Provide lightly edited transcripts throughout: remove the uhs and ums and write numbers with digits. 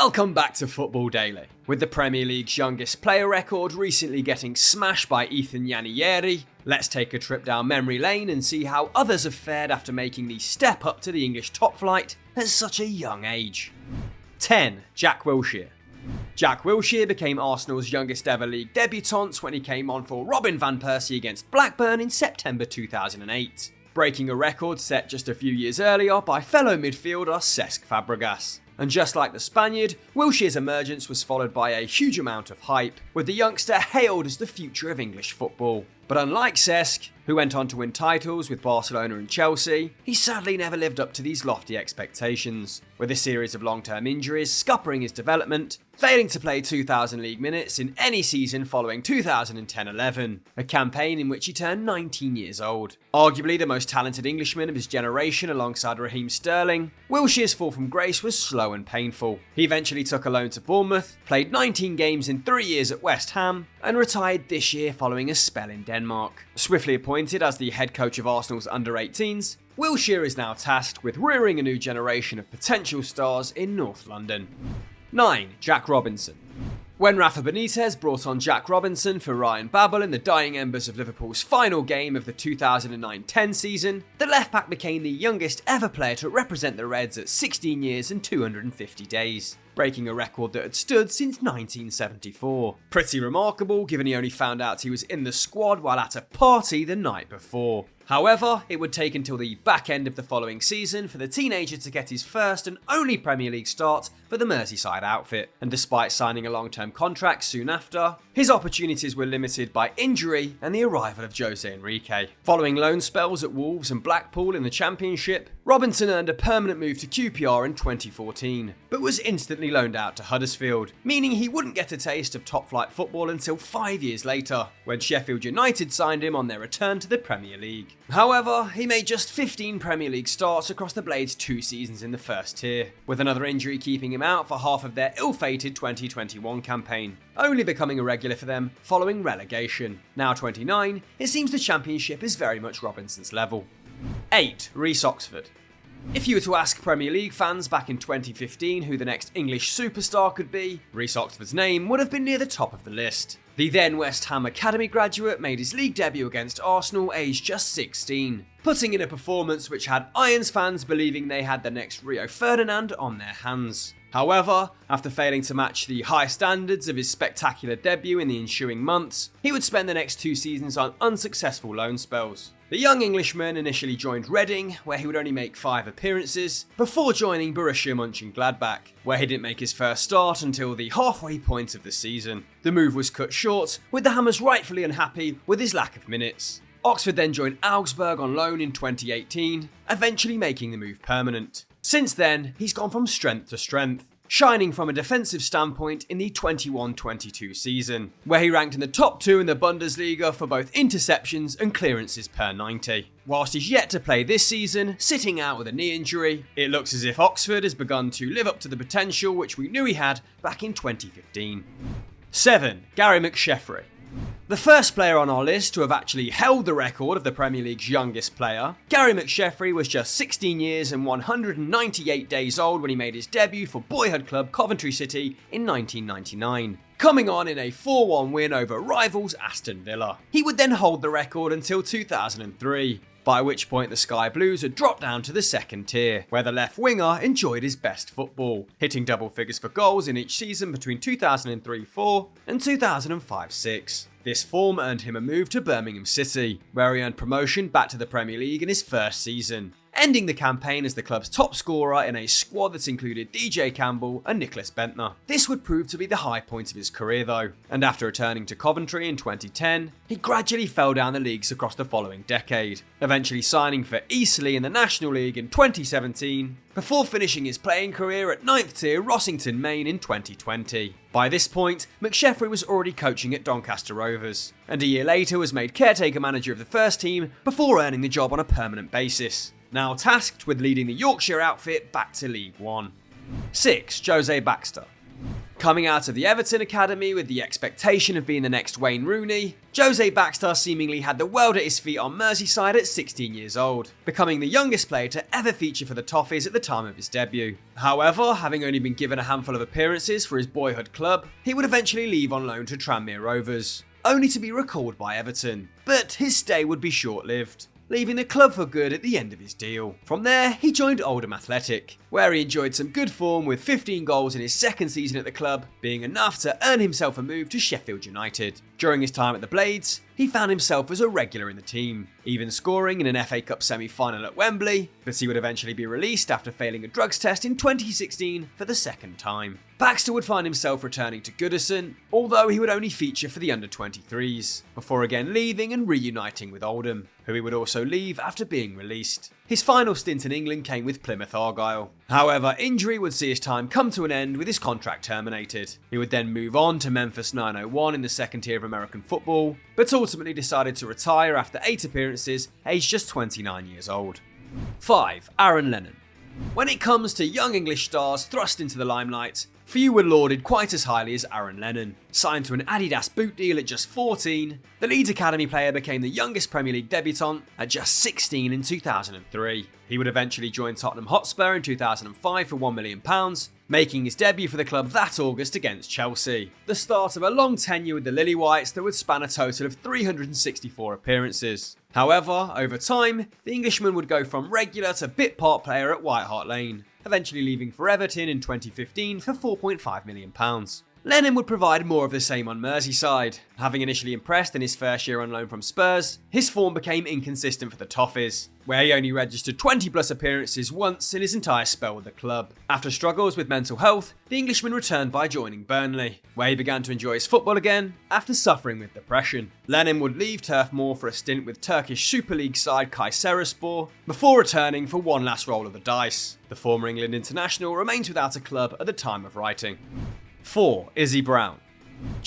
Welcome back to Football Daily. With the Premier League's youngest player record recently getting smashed by Ethan Nwaneri, let's take a trip down memory lane and see how others have fared after making the step up to the English top flight at such a young age. 10. Jack Wilshere. Jack Wilshere became Arsenal's youngest ever league debutant when he came on for Robin van Persie against Blackburn in September 2008, breaking a record set just a few years earlier by fellow midfielder Cesc Fabregas. And just like the Spaniard, Wilshere's emergence was followed by a huge amount of hype, with the youngster hailed as the future of English football. But unlike Cesc, who went on to win titles with Barcelona and Chelsea, he sadly never lived up to these lofty expectations, with a series of long-term injuries scuppering his development, failing to play 2,000 league minutes in any season following 2010-11, a campaign in which he turned 19 years old. Arguably the most talented Englishman of his generation alongside Raheem Sterling, Wilshere's fall from grace was slow and painful. He eventually took a loan to Bournemouth, played 19 games in 3 years at West Ham, and retired this year following a spell in Denmark. Swiftly appointed as the head coach of Arsenal's under-18s, Wilshere is now tasked with rearing a new generation of potential stars in North London. 9. Jack Robinson. When Rafa Benitez brought on Jack Robinson for Ryan Babel in the dying embers of Liverpool's final game of the 2009-10 season, the left-back became the youngest ever player to represent the Reds at 16 years and 250 days, breaking a record that had stood since 1974. Pretty remarkable given he only found out he was in the squad while at a party the night before. However, it would take until the back end of the following season for the teenager to get his first and only Premier League start for the Merseyside outfit, and despite signing a long-term contract soon after, his opportunities were limited by injury and the arrival of Jose Enrique. Following loan spells at Wolves and Blackpool in the Championship, Robinson earned a permanent move to QPR in 2014, but was instantly loaned out to Huddersfield, meaning he wouldn't get a taste of top-flight football until 5 years later, when Sheffield United signed him on their return to the Premier League. However, he made just 15 Premier League starts across the Blades' 2 seasons in the first tier, with another injury keeping him out for half of their ill-fated 2021 campaign, only becoming a regular for them following relegation. Now 29, it seems the Championship is very much Robinson's level. 8. Reece Oxford. If you were to ask Premier League fans back in 2015 who the next English superstar could be, Reece Oxford's name would have been near the top of the list. The then West Ham Academy graduate made his league debut against Arsenal aged just 16, putting in a performance which had Irons fans believing they had the next Rio Ferdinand on their hands. However, after failing to match the high standards of his spectacular debut in the ensuing months, he would spend the next 2 seasons on unsuccessful loan spells. The young Englishman initially joined Reading, where he would only make 5 appearances, before joining Borussia Mönchengladbach, where he didn't make his first start until the halfway point of the season. The move was cut short, with the Hammers rightfully unhappy with his lack of minutes. Oxford then joined Augsburg on loan in 2018, eventually making the move permanent. Since then, he's gone from strength to strength, shining from a defensive standpoint in the 21-22 season, where he ranked in the top 2 in the Bundesliga for both interceptions and clearances per 90. Whilst he's yet to play this season, sitting out with a knee injury, it looks as if Oxford has begun to live up to the potential which we knew he had back in 2015. 7. Gary McSheffrey. The first player on our list to have actually held the record of the Premier League's youngest player, Gary McSheffrey was just 16 years and 198 days old when he made his debut for boyhood club Coventry City in 1999, coming on in a 4-1 win over rivals Aston Villa. He would then hold the record until 2003, by which point the Sky Blues had dropped down to the second tier, where the left winger enjoyed his best football, hitting double figures for goals in each season between 2003-04 and 2005-06. This form earned him a move to Birmingham City, where he earned promotion back to the Premier League in his first season, ending the campaign as the club's top scorer in a squad that included DJ Campbell and Nicholas Bentner. This would prove to be the high point of his career though, and after returning to Coventry in 2010, he gradually fell down the leagues across the following decade, eventually signing for Eastleigh in the National League in 2017, before finishing his playing career at 9th tier Rossington Main in 2020. By this point, McSheffrey was already coaching at Doncaster Rovers, and a year later was made caretaker manager of the first team before earning the job on a permanent basis, now tasked with leading the Yorkshire outfit back to League One. 6. Jose BAXTER. Coming out of the Everton academy with the expectation of being the next Wayne Rooney, Jose BAXTER seemingly had the world at his feet on Merseyside at 16 years old, becoming the youngest player to ever feature for the Toffees at the time of his debut. However, having only been given a handful of appearances for his boyhood club, he would eventually leave on loan to Tranmere Rovers, only to be recalled by Everton. But his stay would be short-lived, leaving the club for good at the end of his deal. From there, he joined Oldham Athletic, where he enjoyed some good form with 15 goals in his second season at the club, being enough to earn himself a move to Sheffield United. During his time at the Blades, he found himself as a regular in the team, even scoring in an FA Cup semi-final at Wembley, but he would eventually be released after failing a drugs test in 2016 for the second time. BAXTER would find himself returning to Goodison, although he would only feature for the under-23s, before again leaving and reuniting with Oldham, who he would also leave after being released. His final stint in England came with Plymouth Argyle. However, injury would see his time come to an end with his contract terminated. He would then move on to Memphis 901 in the second tier of American football, but ultimately decided to retire after 8 appearances, aged just 29 years old. 5. Aaron Lennon. When it comes to young English stars thrust into the limelight, few were lauded quite as highly as Aaron Lennon. Signed to an Adidas boot deal at just 14, the Leeds Academy player became the youngest Premier League debutant at just 16 in 2003. He would eventually join Tottenham Hotspur in 2005 for £1 million, making his debut for the club that August against Chelsea. The start of a long tenure with the Lily Whites that would span a total of 364 appearances. However, over time, the Englishman would go from regular to bit part player at White Hart Lane, eventually leaving for Everton in 2015 for £4.5 million. Lennon would provide more of the same on Merseyside. Having initially impressed in his first year on loan from Spurs, his form became inconsistent for the Toffees, where he only registered 20 plus appearances once in his entire spell with the club. After struggles with mental health, the Englishman returned by joining Burnley, where he began to enjoy his football again after suffering with depression. Lennon would leave Turf Moor for a stint with Turkish Super League side Kayserispor, before returning for one last roll of the dice. The former England international remains without a club at the time of writing. 4. Izzy Brown.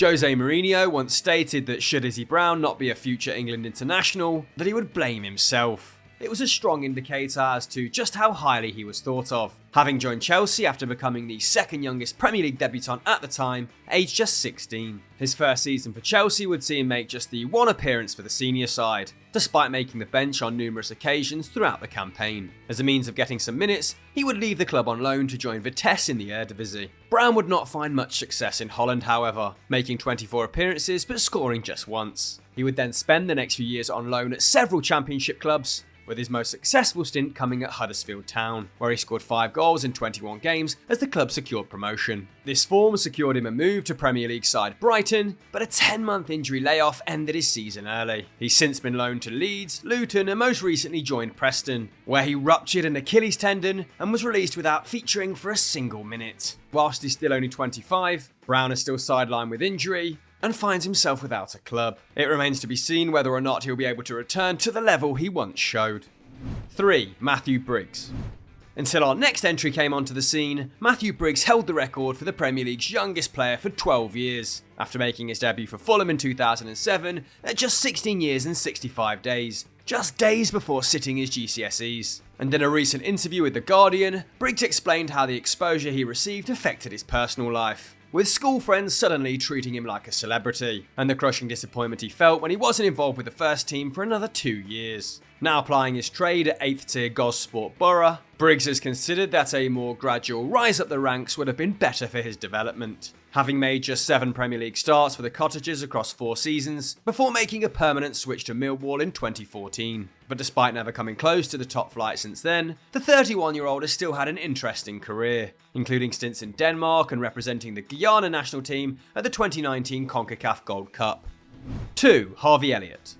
Jose Mourinho once stated that should Izzy Brown not be a future England international, that he would blame himself. It was a strong indicator as to just how highly he was thought of, having joined Chelsea after becoming the second youngest Premier League debutant at the time, aged just 16. His first season for Chelsea would see him make just the one appearance for the senior side, despite making the bench on numerous occasions throughout the campaign. As a means of getting some minutes, he would leave the club on loan to join Vitesse in the Eredivisie. Brown would not find much success in Holland, however, making 24 appearances but scoring just once. He would then spend the next few years on loan at several championship clubs, with his most successful stint coming at Huddersfield Town, where he scored 5 goals in 21 games as the club secured promotion. This form secured him a move to Premier League side Brighton, but a 10-month injury layoff ended his season early. He's since been loaned to Leeds, Luton and most recently joined Preston, where he ruptured an Achilles tendon and was released without featuring for a single minute. Whilst he's still only 25, Brown is still sidelined with injury, and finds himself without a club. It remains to be seen whether or not he'll be able to return to the level he once showed. 3. Matthew Briggs. Until our next entry came onto the scene, Matthew Briggs held the record for the Premier League's youngest player for 12 years, after making his debut for Fulham in 2007 at just 16 years and 65 days, just days before sitting his GCSEs. And in a recent interview with The Guardian, Briggs explained how the exposure he received affected his personal life, with school friends suddenly treating him like a celebrity, and the crushing disappointment he felt when he wasn't involved with the first team for another 2 years. Now plying his trade at 8th tier Gosport Borough, Briggs has considered that a more gradual rise up the ranks would have been better for his development, having made just 7 Premier League starts for the Cottagers across 4 seasons, before making a permanent switch to Millwall in 2014. But despite never coming close to the top flight since then, the 31-year-old has still had an interesting career, including stints in Denmark and representing the Guyana national team at the 2019 CONCACAF Gold Cup. 2. Harvey Elliott.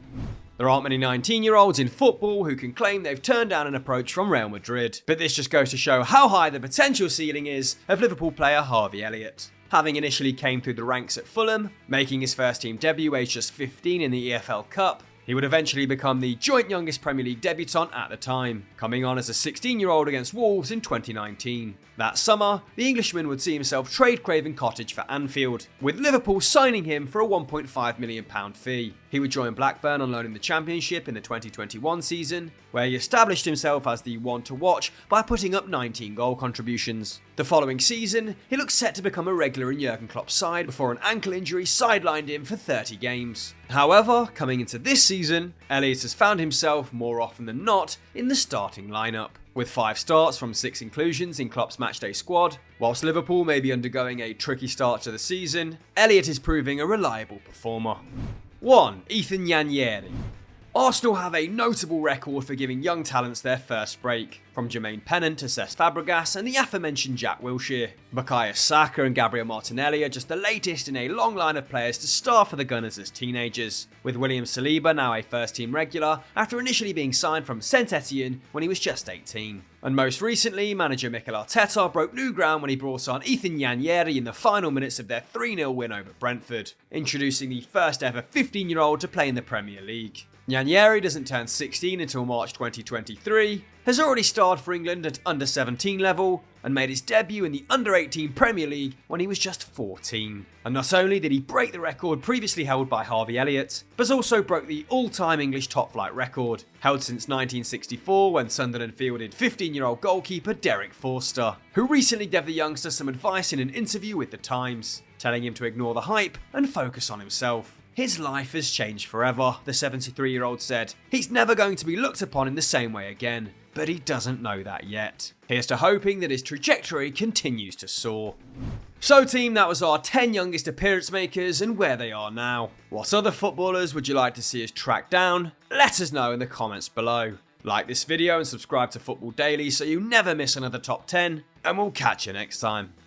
There aren't many 19-year-olds in football who can claim they've turned down an approach from Real Madrid, but this just goes to show how high the potential ceiling is of Liverpool player Harvey Elliott. Having initially came through the ranks at Fulham, making his first team debut aged just 15 in the EFL Cup, he would eventually become the joint youngest Premier League debutant at the time, coming on as a 16-year-old against Wolves in 2019. That summer, the Englishman would see himself trade Craven Cottage for Anfield, with Liverpool signing him for a £1.5 million fee. He would join Blackburn on loan in the Championship in the 2021 season, where he established himself as the one to watch by putting up 19 goal contributions. The following season, he looked set to become a regular in Jürgen Klopp's side before an ankle injury sidelined him for 30 games. However, coming into this season, Elliott has found himself more often than not in the starting lineup. With 5 starts from 6 inclusions in Klopp's matchday squad, whilst Liverpool may be undergoing a tricky start to the season, Elliott is proving a reliable performer. 1. Ethan Nwaneri. Arsenal have a notable record for giving young talents their first break, from Jermaine Pennant to Cesc Fabregas and the aforementioned Jack Wilshere. Bukayo Saka and Gabriel Martinelli are just the latest in a long line of players to star for the Gunners as teenagers, with William Saliba now a first-team regular after initially being signed from Saint Etienne when he was just 18. And most recently, manager Mikel Arteta broke new ground when he brought on Ethan Nwaneri in the final minutes of their 3-0 win over Brentford, introducing the first ever 15-year-old to play in the Premier League. Nwaneri doesn't turn 16 until March 2023, has already starred for England at under-17 level, and made his debut in the under-18 Premier League when he was just 14. And not only did he break the record previously held by Harvey Elliott, but also broke the all-time English top-flight record, held since 1964 when Sunderland fielded 15-year-old goalkeeper Derek Forster, who recently gave the youngster some advice in an interview with The Times, telling him to ignore the hype and focus on himself. His life has changed forever, the 73-year-old said. He's never going to be looked upon in the same way again, but he doesn't know that yet. Here's to hoping that his trajectory continues to soar. So team, that was our 10 youngest appearance makers and where they are now. What other footballers would you like to see us track down? Let us know in the comments below. Like this video and subscribe to Football Daily so you never miss another top 10, and we'll catch you next time.